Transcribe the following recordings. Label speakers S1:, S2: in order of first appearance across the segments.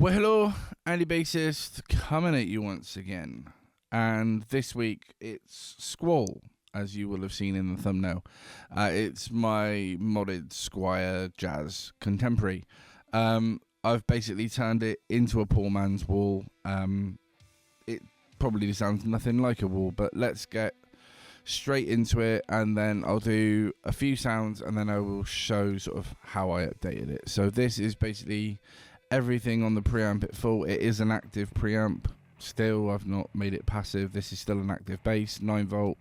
S1: Well, hello, Andy Bassist, coming at you once again. And this week, it's Squal, as you will have seen in the thumbnail. It's my modded Squire Jazz Contemporary. I've basically turned it into a poor man's wall. It probably sounds nothing like a wall, but let's get straight into it, and then I'll do a few sounds, and then I will show sort of how I updated it. So this is basically everything on the preamp at full. It is an active preamp still. I've not made it passive. This is still an active bass, 9 volt.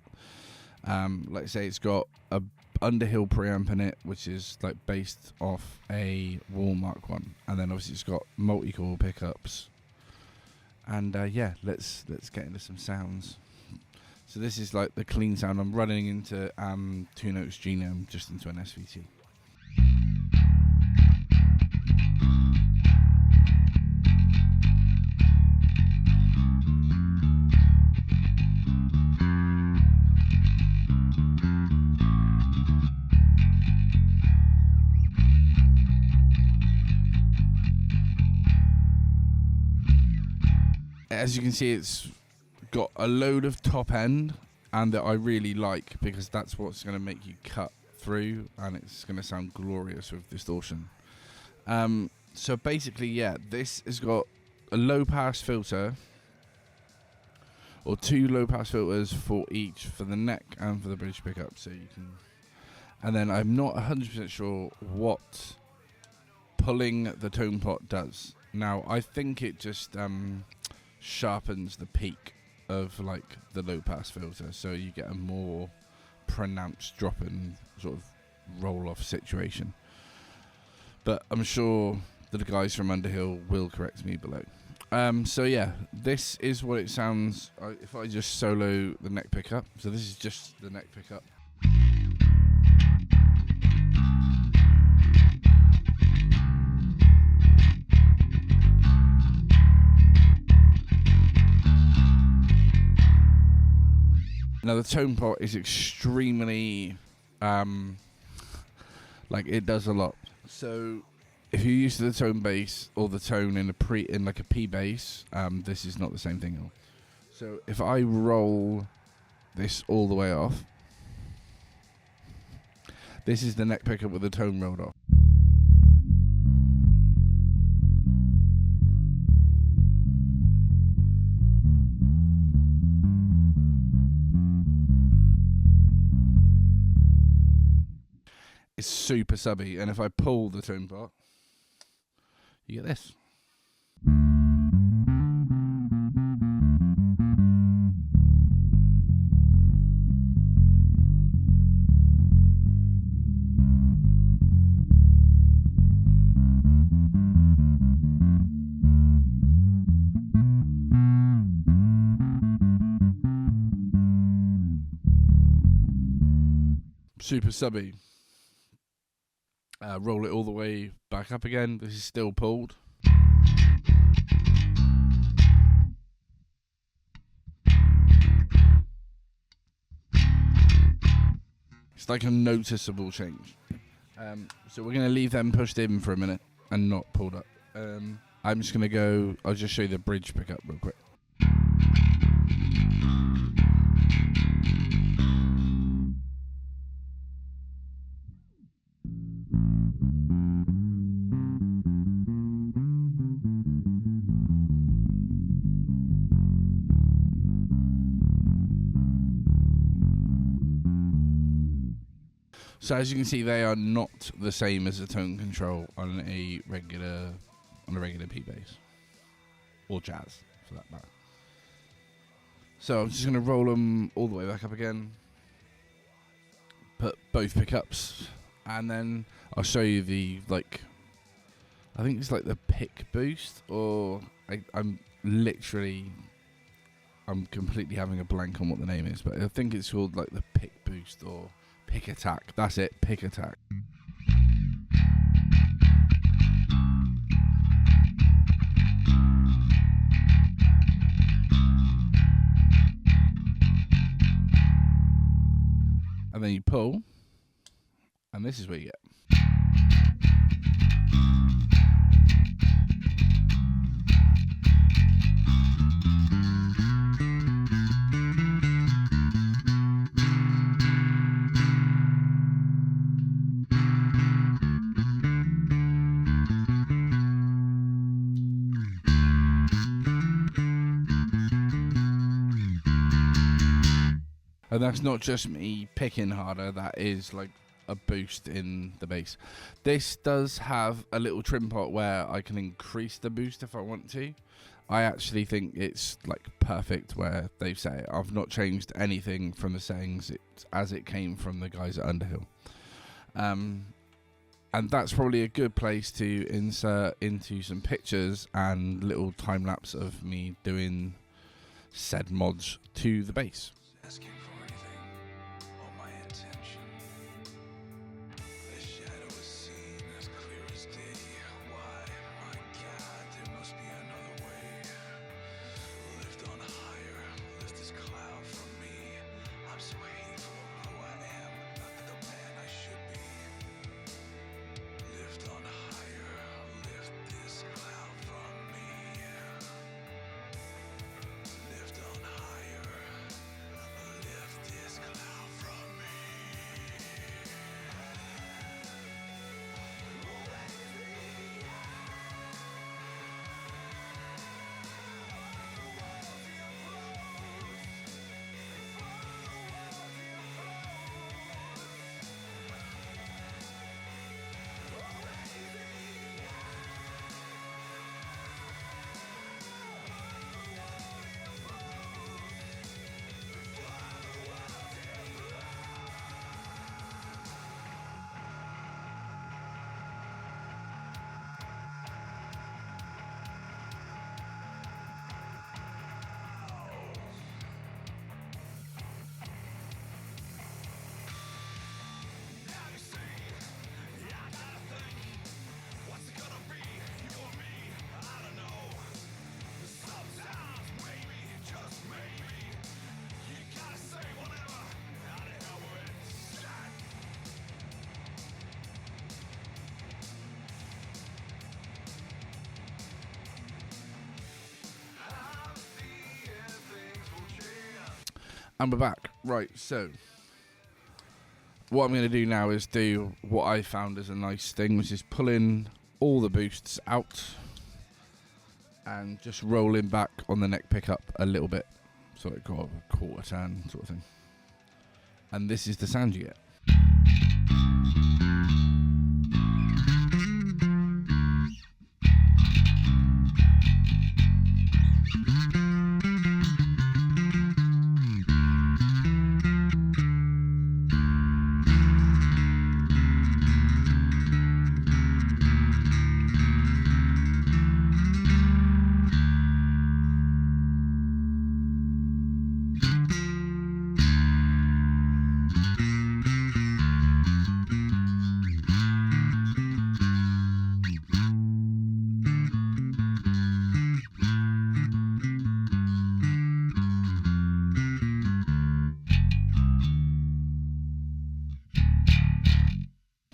S1: Like I say, it's got a Underhill preamp in it, which is like based off a Wall Mark 1, and then obviously it's got multi-core pickups. And yeah, let's get into some sounds. So this is like the clean sound. I'm running into 2 notes genome just into an SVT. As you can see, it's got a load of top end, and that I really like, because that's what's going to make you cut through, and it's going to sound glorious with distortion. So basically, yeah, this has got a low pass filter, or 2 low pass filters for each, for the neck and for the bridge pickup. So you can, and then I'm not 100% sure what pulling the tone pot does. Now I think it just sharpens the peak of like the low pass filter, so you get a more pronounced drop in sort of roll off situation. But I'm sure the guys from Underhill will correct me below. So yeah, this is what it sounds if I just solo the neck pickup. So this is just the neck pickup. Now the tone pot is extremely, like it does a lot. So if you're used to the tone bass or the tone in like a P bass, this is not the same thing at all. So if I roll this all the way off, this is the neck pickup with the tone rolled off. It's super subby, and if I pull the tone pot, you get this. Super subby. Roll it all the way back up again. This is still pulled. It's like a noticeable change. So we're going to leave them pushed in for a minute and not pulled up. I'm just going to go, I'll just show you the bridge pickup real quick. So as you can see, they are not the same as the tone control on a regular P bass or jazz, for that matter. So I'm just going to roll them all the way back up again. Put both pickups, and then I'll show you the I think it's like the pick boost, or I'm completely having a blank on what the name is, but I think it's called like the pick boost or pick attack. That's it, pick attack. And then you pull, and this is what you get. And that's not just me picking harder, that is like a boost in the bass. This does have a little trim pot where I can increase the boost if I want to. I actually think it's like perfect where they've set it. I've not changed anything from the settings as it came from the guys at Underhill. And that's probably a good place to insert into some pictures and little time lapse of me doing said mods to the bass.
S2: Asking for anything on my intention. The shadow is seen as clear as day. Why, my God, there must be another way. Lift on higher, lift this cloud from me. I'm so hateful of who I am, not the man I should be. Lift on higher, lift this cloud from me. Lift on higher, lift this cloud from me.
S1: And we're back. Right, so what I'm going to do now is do what I found as a nice thing, which is pulling all the boosts out and just rolling back on the neck pickup a little bit, so it got a quarter turn sort of thing. And this is the sound you get.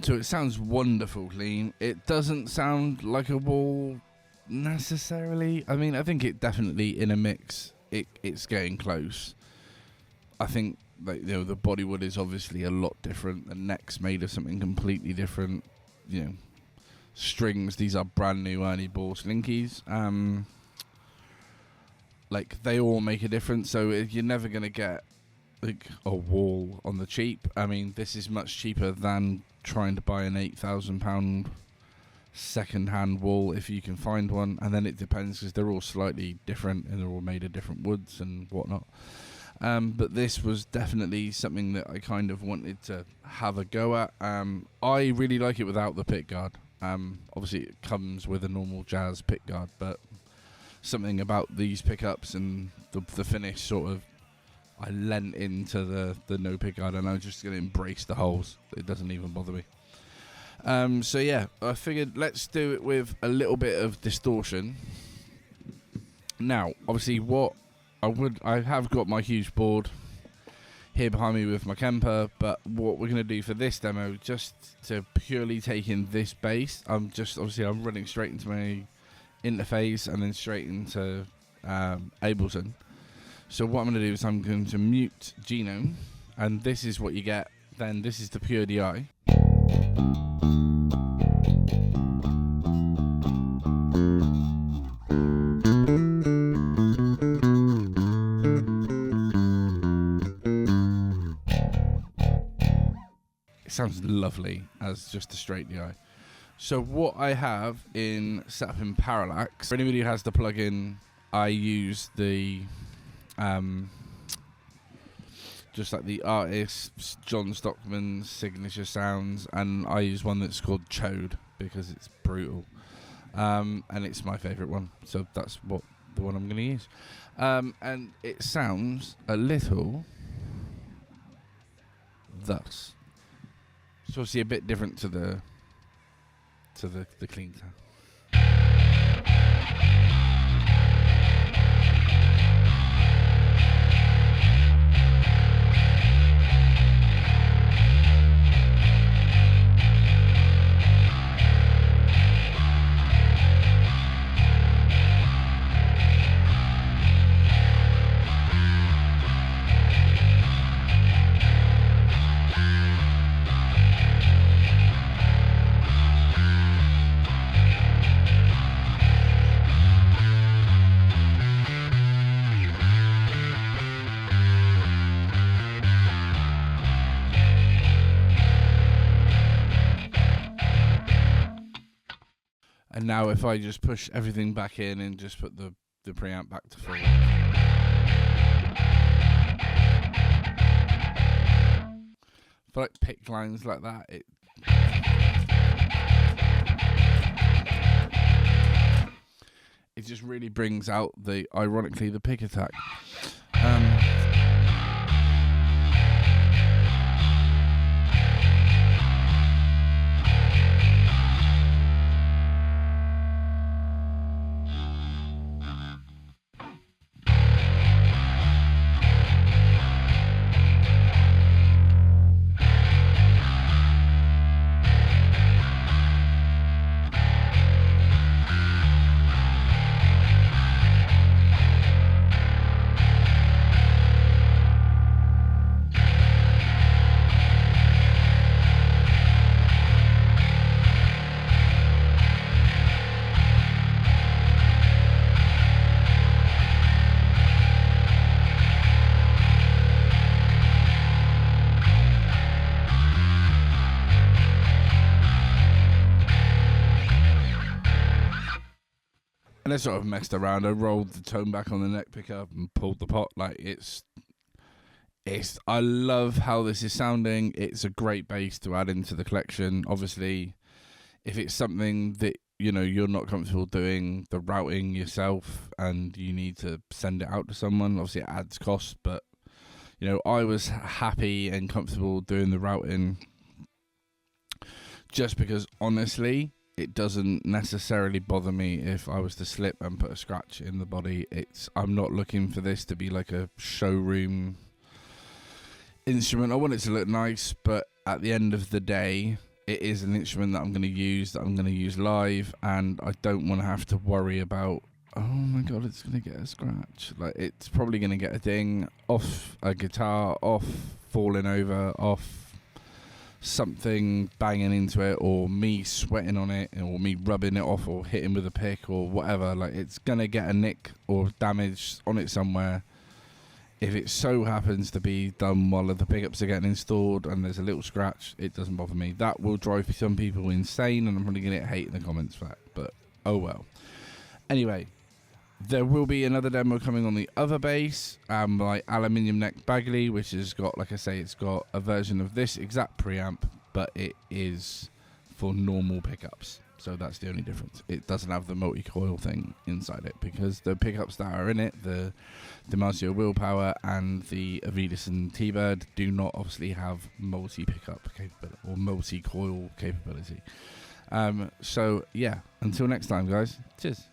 S1: So it sounds wonderful clean. It doesn't sound like a wall necessarily. I mean, I think it definitely in a mix it's getting close. I think like, you know, the bodywood is obviously a lot different. The neck's made of something completely different. You know, strings, these are brand new Ernie Balls Slinkies. Like they all make a difference, so you're never going to get like a wall on the cheap. I mean, this is much cheaper than trying to buy an £8,000 second-hand wall if you can find one, and then it depends because they're all slightly different and they're all made of different woods and whatnot. But this was definitely something that I kind of wanted to have a go at. I really like it without the pick guard. Obviously it comes with a normal jazz pick guard, but something about these pickups and the finish sort of, I lent into the no pick guard, and I'm just going to embrace the holes. It doesn't even bother me. So yeah, I figured let's do it with a little bit of distortion. Now, obviously, I have got my huge board here behind me with my Kemper, but what we're going to do for this demo, just to purely take in this bass, I'm running straight into my interface and then straight into Ableton. So what I'm going to do is I'm going to mute Genome, and this is what you get. Then this is the pure DI. sounds lovely as just a straight DI. So what I have set up in Parallax, for anybody who has the plugin, I use the just like the artist John Stockman's signature sounds, and I use one that's called Chode because it's brutal, and it's my favourite one. So that's the one I'm going to use, and it sounds a little thus. It's obviously a bit different to the clean sound. And now if I just push everything back in and just put the preamp back to full. For like pick lines like that, it just really brings out ironically the pick attack. And I sort of messed around. I rolled the tone back on the neck pickup and pulled the pot. Like I love how this is sounding. It's a great bass to add into the collection. Obviously, if it's something that you're not comfortable doing the routing yourself and you need to send it out to someone, obviously it adds cost. But I was happy and comfortable doing the routing just because honestly, it doesn't necessarily bother me if I was to slip and put a scratch in the body. I'm not looking for this to be like a showroom instrument. I want it to look nice, but at the end of the day, it is an instrument that I'm going to use live, and I don't want to have to worry about, oh my god, it's going to get a scratch. Like, it's probably going to get a ding off a guitar, off falling over, off something banging into it, or me sweating on it, or me rubbing it off, or hitting with a pick, or whatever. Like, it's gonna get a nick or damage on it somewhere. If it so happens to be done while the pickups are getting installed and there's a little scratch, it doesn't bother me. That will drive some people insane, and I'm probably gonna get hate in the comments for that, but oh well. Anyway, there will be another demo coming on the other bass, my aluminium neck Bagley, which has got, like I say, it's got a version of this exact preamp, but it is for normal pickups. So that's the only difference. It doesn't have the multi-coil thing inside it, because the pickups that are in it, the DiMarzio Willpower and the Avidison T-Bird, do not obviously have multi-pickup capability or multi-coil capability. So yeah, until next time, guys. Cheers.